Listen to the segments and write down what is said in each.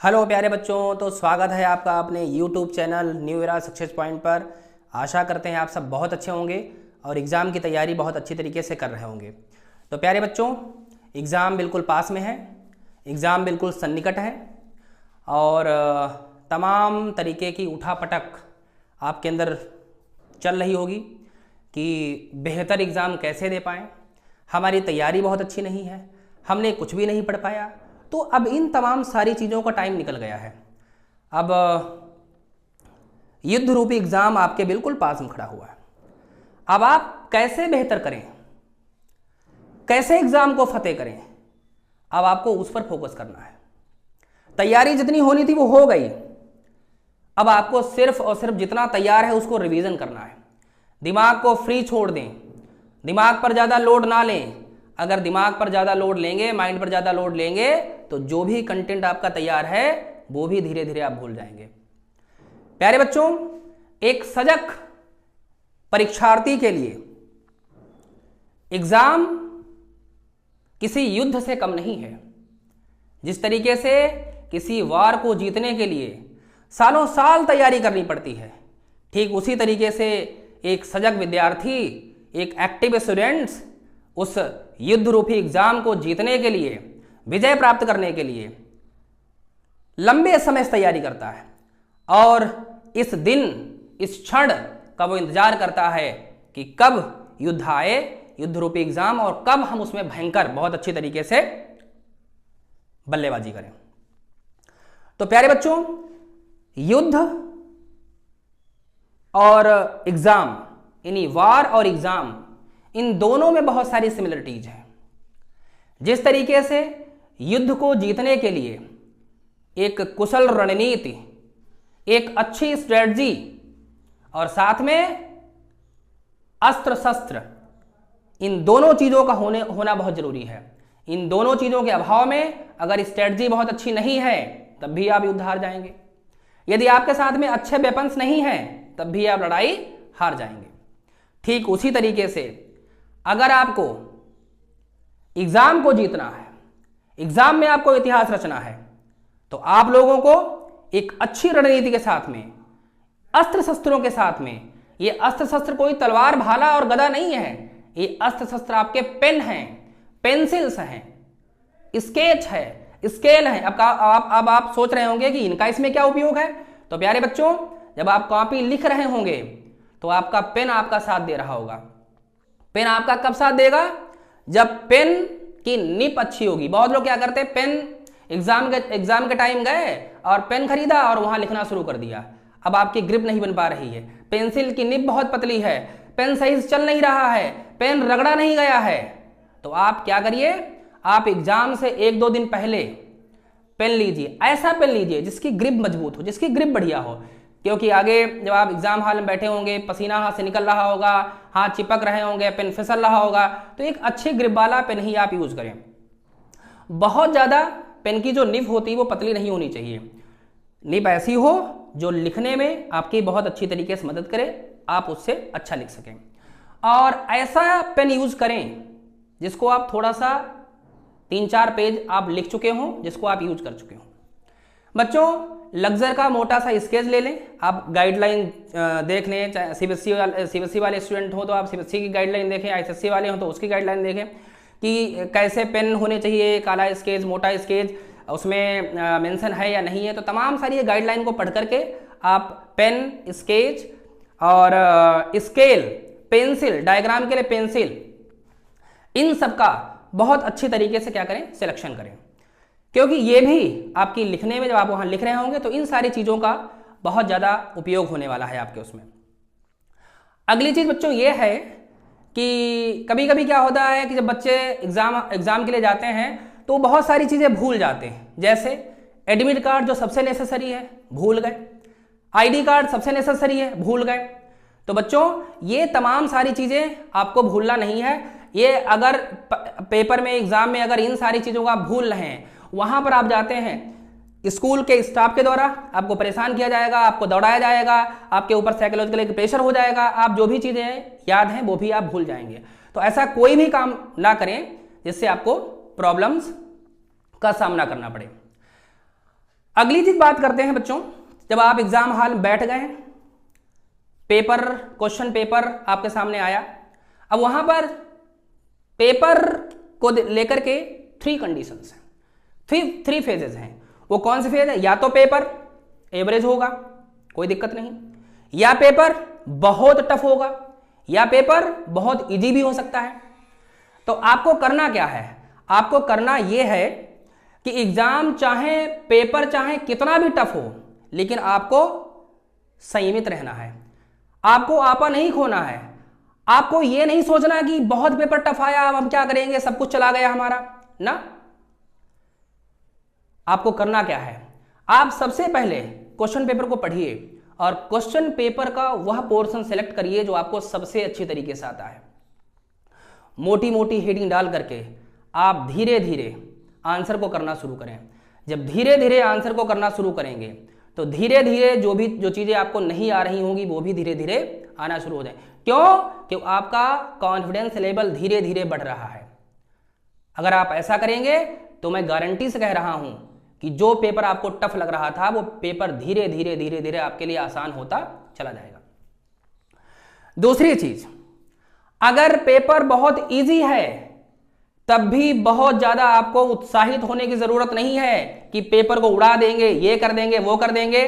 Hello प्यारे बच्चों, तो स्वागत है आपका अपने YouTube channel new era success point पर। आशा करते हैं आप सब बहुत अच्छे होंगे और एग्ज़ाम की तैयारी बहुत अच्छी तरीके से कर रहे होंगे। तो प्यारे बच्चों, एग्ज़ाम बिल्कुल पास में है, एग्ज़ाम बिल्कुल सन्निकट है और तमाम तरीके की उठापटक आपके अंदर चल रही होगी कि बेहतर एग्ज़ाम कैसे दे पाएँ। हमारी तैयारी बहुत अच्छी नहीं है, हमने कुछ भी नहीं पढ़ पाया। तो अब इन तमाम सारी चीज़ों का टाइम निकल गया है। अब युद्ध रूपी एग्ज़ाम आपके बिल्कुल पास में खड़ा हुआ है। अब आप कैसे बेहतर करें, कैसे एग्ज़ाम को फतेह करें, अब आपको उस पर फोकस करना है। तैयारी जितनी होनी थी वो हो गई, अब आपको सिर्फ और सिर्फ जितना तैयार है उसको रिवीजन करना है। दिमाग को फ्री छोड़ दें, दिमाग पर ज़्यादा लोड ना लें। अगर दिमाग पर ज़्यादा लोड लेंगे, माइंड पर ज़्यादा लोड लेंगे, तो जो भी कंटेंट आपका तैयार है वो भी धीरे धीरे आप भूल जाएंगे। प्यारे बच्चों, एक सजग परीक्षार्थी के लिए एग्जाम किसी युद्ध से कम नहीं है। जिस तरीके से किसी वार को जीतने के लिए सालों साल तैयारी करनी पड़ती है, ठीक उसी तरीके से एक सजग विद्यार्थी, एक एक्टिव स्टूडेंट्स उस युद्ध रूपी एग्जाम को जीतने के लिए, विजय प्राप्त करने के लिए लंबे समय से तैयारी करता है और इस दिन, इस क्षण का वो इंतजार करता है कि कब युद्ध आए, युद्ध रूपी एग्जाम, और कब हम उसमें भयंकर बहुत अच्छी तरीके से बल्लेबाजी करें। तो प्यारे बच्चों, युद्ध और एग्जाम, यानी वार और एग्जाम, इन दोनों में बहुत सारी सिमिलरिटीज हैं। जिस तरीके से युद्ध को जीतने के लिए एक कुशल रणनीति, एक अच्छी स्ट्रेटजी और साथ में अस्त्र शस्त्र, इन दोनों चीजों का होना बहुत जरूरी है। इन दोनों चीजों के अभाव में अगर स्ट्रेटजी बहुत अच्छी नहीं है तब भी आप युद्ध हार जाएंगे। यदि आपके साथ में अच्छे वेपन्स नहीं हैं तब भी आप लड़ाई हार जाएंगे। ठीक उसी तरीके से अगर आपको एग्जाम को जीतना है, एग्जाम में आपको इतिहास रचना है, तो आप लोगों को एक अच्छी रणनीति के साथ में, अस्त्र शस्त्रों के साथ में, ये अस्त्र शस्त्र कोई तलवार, भाला और गदा नहीं है, ये अस्त्र शस्त्र आपके पेन हैं, पेंसिल्स हैं, स्केच है, स्केल है। अब आप सोच रहे होंगे कि इनका इसमें क्या उपयोग है। तो प्यारे बच्चों, जब आप कॉपी लिख रहे होंगे तो आपका पेन आपका साथ दे रहा होगा। पेन आपका कब साथ देगा? जब पेन की निप अच्छी होगी। बहुत लोग क्या करते हैं, पेन एग्जाम के टाइम गए और पेन खरीदा और वहां लिखना शुरू कर दिया। अब आपकी ग्रिप नहीं बन पा रही है, पेंसिल की निप बहुत पतली है, पेन सही से चल नहीं रहा है, पेन रगड़ा नहीं गया है। तो आप क्या करिए, आप एग्जाम से 1-2 दिन पहले पेन लीजिए, ऐसा पेन लीजिए जिसकी ग्रिप मजबूत हो, जिसकी ग्रिप बढ़िया हो। क्योंकि आगे जब आप एग्जाम हॉल में बैठे होंगे, पसीना हाथ से निकल रहा होगा, हाथ चिपक रहे होंगे, पेन फिसल रहा होगा, तो एक अच्छी ग्रिप वाला पेन ही आप यूज करें। बहुत ज्यादा पेन की जो निब होती है वो पतली नहीं होनी चाहिए। निब ऐसी हो जो लिखने में आपकी बहुत अच्छी तरीके से मदद करे, आप उससे अच्छा लिख सकें। और ऐसा पेन यूज करें जिसको आप थोड़ा सा 3-4 पेज आप लिख चुके हों, जिसको आप यूज कर चुके हों। बच्चों, लग्जर का मोटा सा स्केच ले लें, आप गाइडलाइन देख लें। चाहे सीबीएसई वाले स्टूडेंट हो तो आप सीबीएसई की गाइडलाइन देखें, आईसीएसई वाले हो तो उसकी गाइडलाइन देखें कि कैसे पेन होने चाहिए, काला स्केच, मोटा स्केच, उसमें मेंशन है या नहीं है। तो तमाम सारी ये गाइडलाइन को पढ़ करके आप पेन, स्केच और स्केल, पेंसिल, डायग्राम के लिए पेंसिल, इन सब का बहुत अच्छी तरीके से क्या करें, सिलेक्शन करें। क्योंकि ये भी आपकी लिखने में, जब आप वहां लिख रहे होंगे तो इन सारी चीजों का बहुत ज्यादा उपयोग होने वाला है आपके उसमें। अगली चीज बच्चों ये है कि कभी कभी क्या होता है कि जब बच्चे एग्जाम के लिए जाते हैं तो बहुत सारी चीजें भूल जाते हैं। जैसे एडमिट कार्ड जो सबसे नेसेसरी है, भूल गए। आईडी कार्ड सबसे नेसेसरी है, भूल गए। तो बच्चों, ये तमाम सारी चीजें आपको भूलना नहीं है। ये अगर पेपर में, एग्जाम में अगर इन सारी चीजों का भूल रहे हैं, वहां पर आप जाते हैं, स्कूल के स्टाफ के द्वारा आपको परेशान किया जाएगा, आपको दौड़ाया जाएगा, आपके ऊपर साइकोलॉजिकल एक प्रेशर हो जाएगा, आप जो भी चीजें याद हैं वो भी आप भूल जाएंगे। तो ऐसा कोई भी काम ना करें जिससे आपको प्रॉब्लम्स का सामना करना पड़े। अगली चीज बात करते हैं बच्चों, जब आप एग्जाम हॉल में बैठ गए, पेपर, क्वेश्चन पेपर आपके सामने आया, अब वहां पर पेपर को लेकर के 3 कंडीशंस हैं, 3 फेजेस हैं। वो कौन से फेज है? या तो पेपर एवरेज होगा, कोई दिक्कत नहीं, या पेपर बहुत टफ होगा, या पेपर बहुत इजी भी हो सकता है। तो आपको करना क्या है? आपको करना यह है कि एग्जाम चाहे, पेपर चाहे कितना भी टफ हो, लेकिन आपको संयमित रहना है, आपको आपा नहीं खोना है। आपको यह नहीं सोचना कि बहुत पेपर टफ आया, अब हम क्या करेंगे, सब कुछ चला गया हमारा ना। आपको करना क्या है? आप सबसे पहले क्वेश्चन पेपर को पढ़िए और क्वेश्चन पेपर का वह पोर्शन सेलेक्ट करिए जो आपको सबसे अच्छी तरीके से आता है। मोटी मोटी हेडिंग डाल करके आप धीरे धीरे आंसर को करना शुरू करें। जब धीरे धीरे आंसर को करना शुरू करेंगे तो धीरे धीरे जो चीजें आपको नहीं आ रही होंगी वो भी धीरे धीरे आना शुरू हो जाए। क्यों? क्योंकि आपका कॉन्फिडेंस लेवल धीरे धीरे बढ़ रहा है। अगर आप ऐसा करेंगे तो मैं गारंटी से कह रहा हूं कि जो पेपर आपको टफ लग रहा था वो पेपर धीरे धीरे धीरे धीरे आपके लिए आसान होता चला जाएगा। दूसरी चीज, अगर पेपर बहुत इजी है तब भी बहुत ज्यादा आपको उत्साहित होने की जरूरत नहीं है कि पेपर को उड़ा देंगे, ये कर देंगे, वो कर देंगे।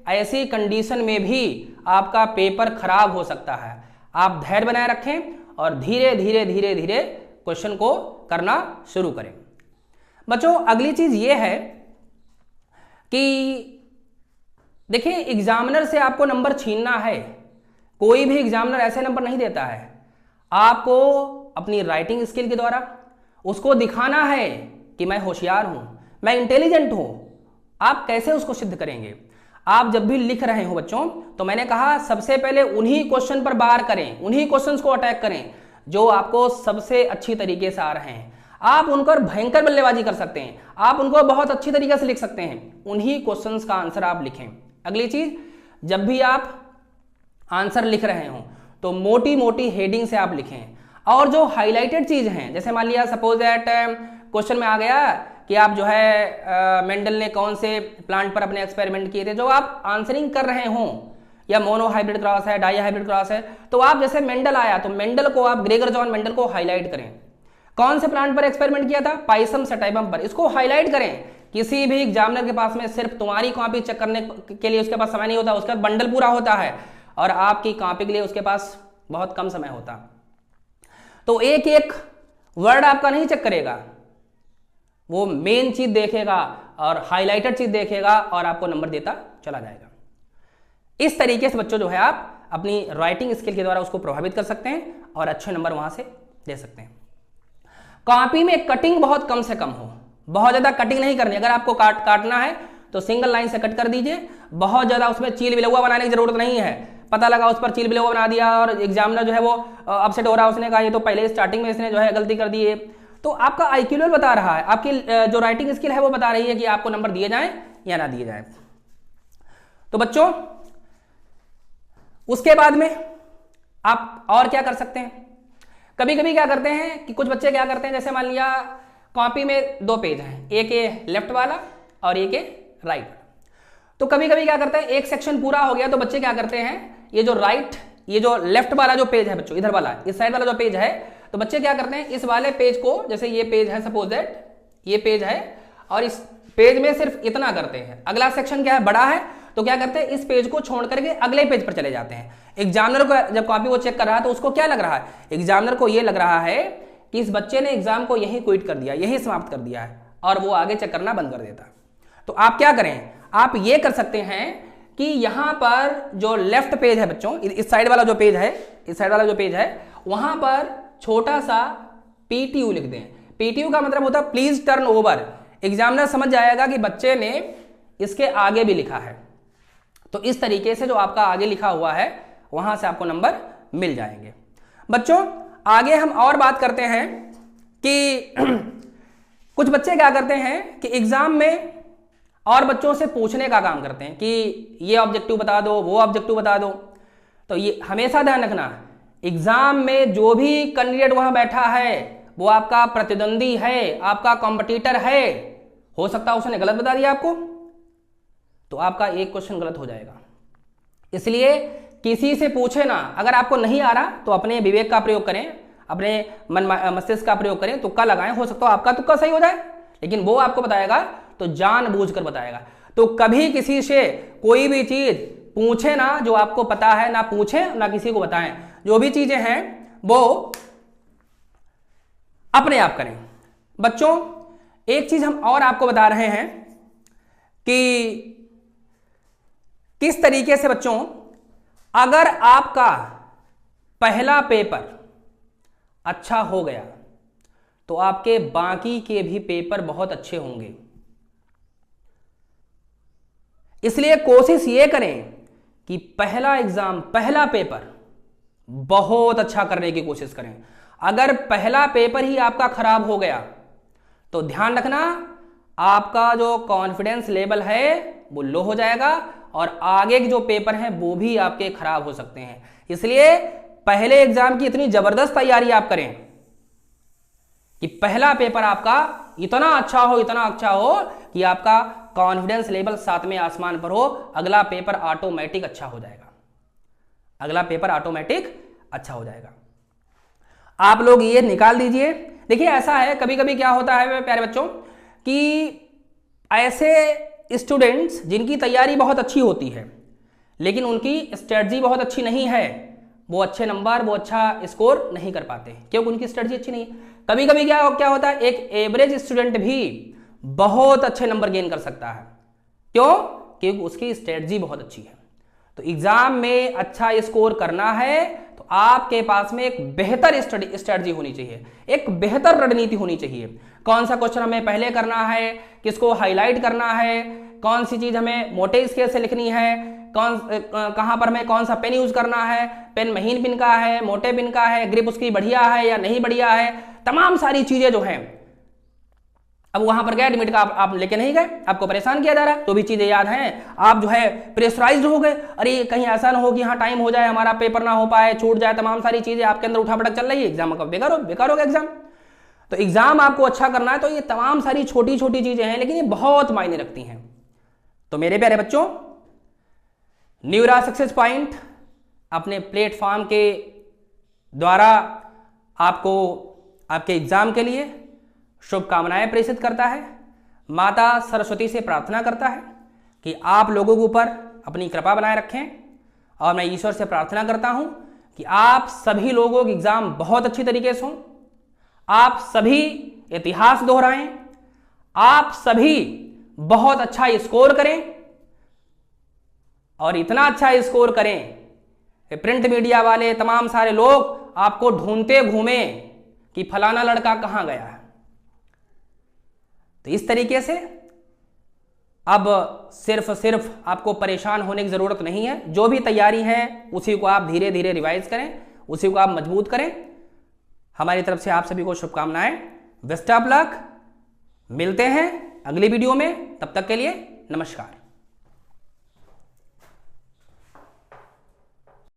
ऐसी कंडीशन में भी आपका पेपर खराब हो सकता है। आप धैर्य बनाए रखें और धीरे धीरे धीरे धीरे क्वेश्चन को करना शुरू करें। बच्चों, अगली चीज ये है कि देखिए, एग्जामिनर से आपको नंबर छीनना है। कोई भी एग्जामिनर ऐसे नंबर नहीं देता है। आपको अपनी राइटिंग स्किल के द्वारा उसको दिखाना है कि मैं होशियार हूं, मैं इंटेलिजेंट हूं। आप कैसे उसको सिद्ध करेंगे? आप जब भी लिख रहे हो बच्चों, तो मैंने कहा सबसे पहले उन्हीं क्वेश्चन पर वार करें, उन्हीं क्वेश्चंस को अटैक करें जो आपको सबसे अच्छी तरीके से आ रहे हैं। आप उन पर भयंकर बल्लेबाजी कर सकते हैं, आप उनको बहुत अच्छी तरीके से लिख सकते हैं। उन्हीं क्वेश्चंस का आंसर आप लिखें। अगली चीज, जब भी आप आंसर लिख रहे हो तो मोटी मोटी हेडिंग से आप लिखें। और जो हाईलाइटेड चीज हैं, जैसे मान लिया सपोज दैट क्वेश्चन में आ गया कि आप जो है मेंडल ने कौन से प्लांट पर अपने एक्सपेरिमेंट किए थे, जो आप आंसरिंग कर रहे हो, या मोनो हाइब्रिड क्रॉस है, डाई हाइब्रिड क्रॉस है, तो आप जैसे मेंडल आया तो मेंडल को आप, ग्रेगर जॉन मेंडल को हाईलाइट करें। कौन से प्लांट पर एक्सपेरिमेंट किया था? पाइसम सटाइवम पर। इसको हाईलाइट करें। किसी भी एग्जामिनर के पास में सिर्फ तुम्हारी कॉपी चेक करने के लिए उसके पास समय नहीं होता, उसका बंडल पूरा होता है और आपकी कॉपी के लिए उसके पास बहुत कम समय होता। तो एक एक वर्ड आपका नहीं चेक करेगा, वो मेन चीज देखेगा और हाईलाइटेड चीज देखेगा और आपको नंबर देता चला जाएगा। इस तरीके से बच्चों जो है आप अपनी राइटिंग स्किल के द्वारा उसको प्रभावित कर सकते हैं और अच्छे नंबर वहां से दे सकते हैं। कॉपी में कटिंग बहुत कम से कम हो, बहुत ज्यादा कटिंग नहीं करनी। अगर आपको काटना है तो सिंगल लाइन से कट कर दीजिए। बहुत ज्यादा उसमें चील बिलौआ बनाने की जरूरत नहीं है। पता लगा उस पर चील बिलौआ बना दिया और एग्जामिनर जो है वो अपसेट हो रहा है, उसने कहा ये तो पहले स्टार्टिंग में इसने जो है गलती कर दी है। तो आपका आईक्यू लेवल बता रहा है, आपकी जो राइटिंग स्किल है वो बता रही है कि आपको नंबर दिए जाएं या ना दिए जाएं। तो बच्चों, उसके बाद में आप और क्या कर सकते हैं? कभी कभी क्या करते हैं कि कुछ बच्चे क्या करते हैं, जैसे मान लिया कॉपी में 2 पेज हैं, एक ये लेफ्ट वाला और एक ये राइट। तो कभी कभी क्या करते हैं, एक सेक्शन पूरा हो गया तो बच्चे क्या करते हैं, ये जो लेफ्ट वाला जो पेज है बच्चों, इधर वाला, इस साइड वाला जो पेज है, तो बच्चे क्या करते हैं, इस वाले पेज को, जैसे ये पेज है, सपोज दैट ये पेज है और इस पेज में सिर्फ इतना करते हैं। अगला सेक्शन क्या है, बड़ा है, तो क्या करते हैं, इस पेज को छोड़ करके अगले पेज पर चले जाते हैं। एग्जामिनर को जब कॉपी वो चेक कर रहा है तो उसको क्या लग रहा है, एग्जामिनर को ये लग रहा है कि इस बच्चे ने एग्जाम को यही क्विट कर दिया, यही समाप्त कर दिया है, और वो आगे चेक करना बंद कर देता। तो आप क्या करें, आप ये कर सकते हैं कि यहां पर जो लेफ्ट पेज है बच्चों, इस साइड वाला जो पेज है, इस साइड वाला जो पेज है, वहां पर छोटा सा PTU लिख दें। PTU का मतलब होता है प्लीज टर्न ओवर। एग्जामिनर समझ जाएगा कि बच्चे ने इसके आगे भी लिखा है। तो इस तरीके से जो आपका आगे लिखा हुआ है वहां से आपको नंबर मिल जाएंगे। बच्चों, आगे हम और बात करते हैं कि कुछ बच्चे क्या करते हैं कि एग्जाम में और बच्चों से पूछने का काम करते हैं कि ये ऑब्जेक्टिव बता दो, वो ऑब्जेक्टिव बता दो। तो ये हमेशा ध्यान रखना, एग्जाम में जो भी कैंडिडेट वहां बैठा है वो आपका प्रतिद्वंदी है, आपका कॉम्पिटिटर है। हो सकता है उसने गलत बता दिया आपको, तो आपका एक क्वेश्चन गलत हो जाएगा। इसलिए किसी से पूछे ना, अगर आपको नहीं आ रहा तो अपने विवेक का प्रयोग करें, अपने मन मस्तिष्क का प्रयोग करें, तुक्का लगाएं, हो सकता है आपका तुक्का सही हो जाए, लेकिन वो आपको बताएगा तो जानबूझकर बताएगा। तो कभी किसी से कोई भी चीज पूछे ना जो आपको पता है, ना पूछे ना किसी को बताएं, जो भी चीजें हैं वो अपने आप करें। बच्चों एक चीज हम और आपको बता रहे हैं कि किस तरीके से बच्चों अगर आपका पहला पेपर अच्छा हो गया तो आपके बाकी के भी पेपर बहुत अच्छे होंगे। इसलिए कोशिश ये करें कि पहला एग्जाम, पहला पेपर बहुत अच्छा करने की कोशिश करें। अगर पहला पेपर ही आपका खराब हो गया तो ध्यान रखना आपका जो कॉन्फिडेंस लेवल है वो लो हो जाएगा और आगे के जो पेपर हैं वो भी आपके खराब हो सकते हैं। इसलिए पहले एग्जाम की इतनी जबरदस्त तैयारी आप करें कि पहला पेपर आपका इतना अच्छा हो, इतना अच्छा हो कि आपका कॉन्फिडेंस लेवल 7वें आसमान पर हो। अगला पेपर ऑटोमेटिक अच्छा हो जाएगा, अगला पेपर ऑटोमेटिक अच्छा हो जाएगा। आप लोग ये निकाल दीजिए। देखिए ऐसा है, कभी कभी क्या होता है प्यारे बच्चों कि ऐसे स्टूडेंट्स जिनकी तैयारी बहुत अच्छी होती है लेकिन उनकी स्ट्रेटजी बहुत अच्छी नहीं है, वो अच्छे नंबर, वो अच्छा स्कोर नहीं कर पाते क्योंकि उनकी स्ट्रेटजी अच्छी नहीं है। कभी कभी क्या होता है, एक एवरेज स्टूडेंट भी बहुत अच्छे नंबर गेन कर सकता है। क्यों? क्योंकि उसकी स्ट्रेटजी बहुत अच्छी है। तो एग्जाम में अच्छा स्कोर करना है तो आपके पास में एक बेहतर स्ट्रेटजी होनी चाहिए, एक बेहतर रणनीति होनी चाहिए। कौन सा क्वेश्चन हमें पहले करना है, किसको हाईलाइट करना है, कौन सी चीज हमें मोटे स्केल से लिखनी है, कहां पर हमें कौन सा पेन यूज करना है, पेन महीन पिन का है, मोटे पिन का है, ग्रिप उसकी बढ़िया है या नहीं बढ़िया है, तमाम सारी चीजें जो हैं। अब वहां पर गए एडमिट का आप लेके नहीं गए, आपको परेशान किया जा रहा है, तो भी चीजें याद हैं, आप जो है प्रेशराइज्ड हो गए, अरे कहीं ऐसा ना हो कि हाँ टाइम हो जाए, हमारा पेपर ना हो पाए, छूट जाए, तमाम सारी चीजें आपके अंदर उठापटक चल रही है, एग्जाम का बेकार होगा एग्जाम। तो एग्जाम आपको अच्छा करना है तो ये तमाम सारी छोटी छोटी चीजें हैं लेकिन ये बहुत मायने रखती हैं। तो मेरे प्यारे बच्चों, न्यू ईरा सक्सेस पॉइंट अपने प्लेटफॉर्म के द्वारा आपको आपके एग्जाम के लिए शुभकामनाएं प्रेषित करता है। माता सरस्वती से प्रार्थना करता है कि आप लोगों के ऊपर अपनी कृपा बनाए रखें और मैं ईश्वर से प्रार्थना करता हूं कि आप सभी लोगों के एग्जाम बहुत अच्छी तरीके से हों, आप सभी इतिहास दोहराएं, आप सभी बहुत अच्छा स्कोर करें और इतना अच्छा स्कोर करें कि प्रिंट मीडिया वाले तमाम सारे लोग आपको ढूंढते घूमें कि फलाना लड़का कहां गया है। तो इस तरीके से अब सिर्फ आपको परेशान होने की जरूरत नहीं है। जो भी तैयारी है उसी को आप धीरे धीरे रिवाइज करें, उसी को आप मजबूत करें। हमारी तरफ से आप सभी को शुभकामनाएं। Best of luck. मिलते हैं अगली वीडियो में, तब तक के लिए नमस्कार।